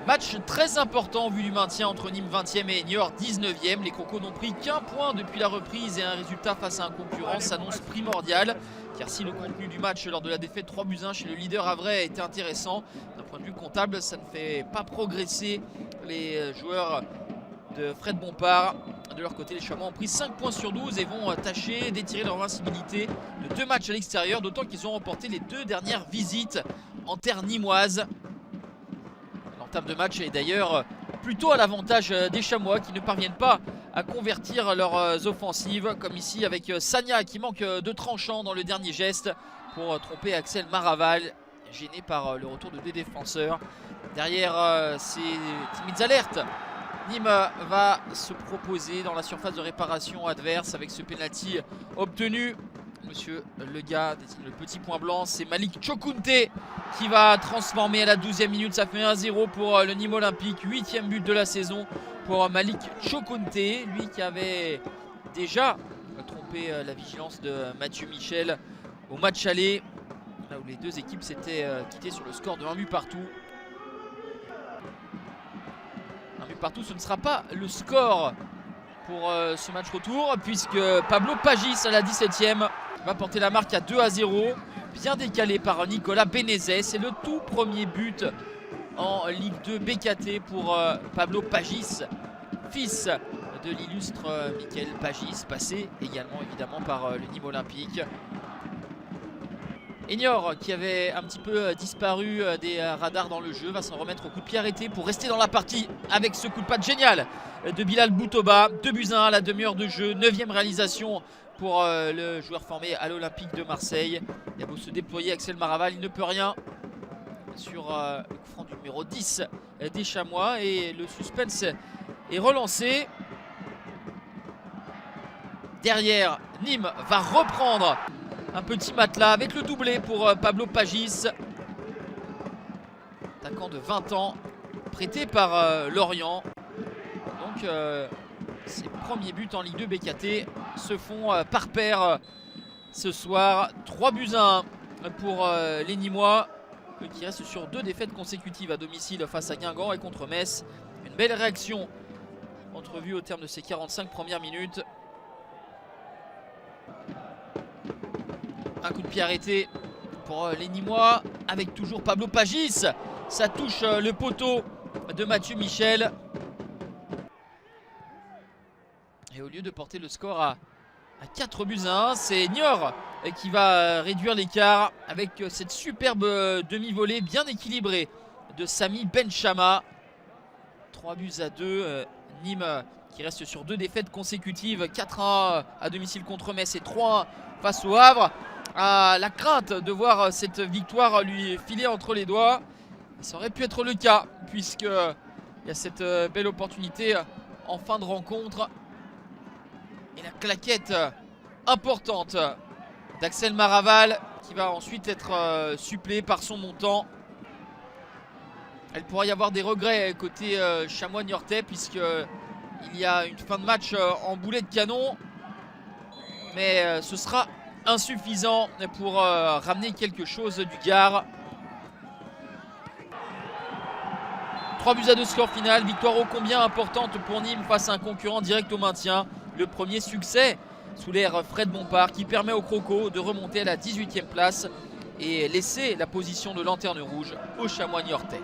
Match très important au vu du maintien entre Nîmes 20e et Niort 19e. Les Crocos n'ont pris qu'un point depuis la reprise et un résultat face à un concurrent s'annonce primordial. Car si le contenu du match lors de la défaite 3-1 chez le leader Havrais a été intéressant, d'un point de vue comptable, ça ne fait pas progresser les joueurs de Fred Bompard. De leur côté, les Chamois ont pris 5 points sur 12 et vont tâcher d'étirer leur invincibilité de 2 matchs à l'extérieur, d'autant qu'ils ont remporté les 2 dernières visites en terre nîmoise. L'entame de match est d'ailleurs plutôt à l'avantage des Chamois qui ne parviennent pas à convertir leurs offensives, comme ici avec Sagna qui manque de tranchant dans le dernier geste pour tromper Axel Maraval, gêné par le retour de deux défenseurs. Derrière ces timides alertes, Nîmes va se proposer dans la surface de réparation adverse avec ce penalty obtenu. Monsieur Lega, le petit point blanc, c'est Malik Chokounte qui va transformer à la 12e minute. Ça fait 1-0 pour le Nîmes Olympique, 8e but de la saison pour Malik Chokounte, lui qui avait déjà trompé la vigilance de Mathieu Michel au match aller, là où les deux équipes s'étaient quittées sur le score de 1 but partout. Un but partout, ce ne sera pas le score pour ce match retour, puisque Pablo Pagis à la 17e va porter la marque à 2-0, bien décalé par Nicolas Benezet. C'est le tout premier but en Ligue 2 BKT pour Pablo Pagis, fils de l'illustre Michael Pagis, passé également évidemment par le Nîmes Olympique. Niort, qui avait un petit peu disparu des radars dans le jeu, va s'en remettre au coup de pied arrêté pour rester dans la partie avec ce coup de patte génial de Bilal Boutoba. 2-1 à la demi-heure de jeu, 9e réalisation pour le joueur formé à l'Olympique de Marseille. Il a beau se déployer, Axel Maraval, il ne peut rien sur le coup franc du numéro 10 des Chamois et le suspense est relancé. Derrière, Nîmes va reprendre un petit matelas avec le doublé pour Pablo Pagis, attaquant de 20 ans, prêté par Lorient. Donc ses premiers buts en Ligue 2 BKT se font par paire ce soir. 3-1 pour les Nîmois, qui restent sur 2 défaites consécutives à domicile face à Guingamp et contre Metz. Une belle réaction entrevue au terme de ces 45 premières minutes. Un coup de pied arrêté pour les Nîmois avec toujours Pablo Pagis. Ça touche le poteau de Mathieu Michel. Et au lieu de porter le score à 4-1, c'est Niort qui va réduire l'écart avec cette superbe demi-volée bien équilibrée de Sami Benchama. 3-2. Nîmes qui reste sur 2 défaites consécutives, 4-1 à domicile contre Metz et 3-1 face au Havre. La crainte de voir cette victoire lui filer entre les doigts. Ça aurait pu être le cas, puisque il y a cette belle opportunité en fin de rencontre. Et la claquette importante d'Axel Maraval, qui va ensuite être supplé par son montant. Elle pourrait y avoir des regrets côté Chamois niortais, puisqu'il y a une fin de match en boulet de canon. Mais ce sera insuffisant pour ramener quelque chose du Gard. 3-2 score final, victoire ô combien importante pour Nîmes face à un concurrent direct au maintien. Le premier succès sous l'ère Fred Bompard qui permet aux Crocos de remonter à la 18e place et laisser la position de lanterne rouge aux Chamois niortais.